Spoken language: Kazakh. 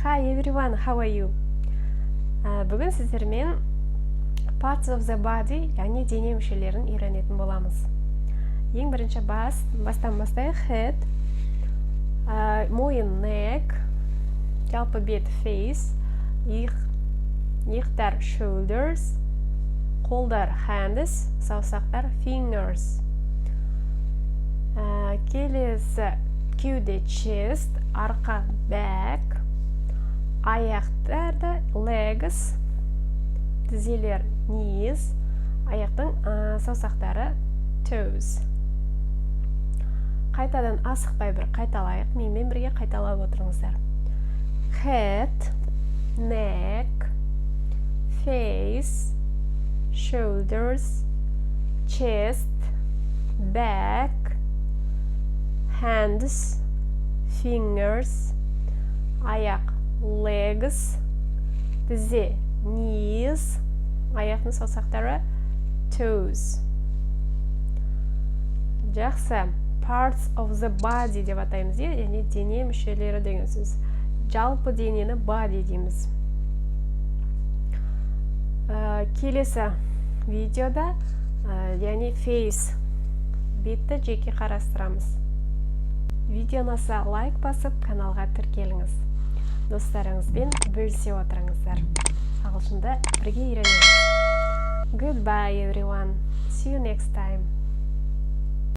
Hi everyone, how are you? Бүгін сіздермен parts of the body, яғни дене мүшелерін үйренетін боламыз. Ең бірінші бастан бастайық. Head, мойын neck, жалпы бет face, иықтар shoulders, қолдар hands, саусақтар fingers. Келесі кеуде chest, арқа back, аяқтарды legs, тізелер knees, аяқтың саусақтары toes. Қайтадан асықпай бір қайталайық, менімен бірге қайталап отырыңыздар. Head, neck, face, shoulders, chest, back, hands, fingers, аяқ legs, тізе knees, аяқтың саусақтары toes. Жақсы. Parts of the body деп атаймыз, яғни дене мүшелері деген сөз. Жалпы денені body дейміз. Келесі видеода, яғни face, бетті жеке қарастырамыз. Видеоны лайк басып, каналға тіркеліңіз. Достарыңызбен бөлісе отырыңыздар. Ағылшынды бірге үйренеміз. Goodbye everyone. See you next time.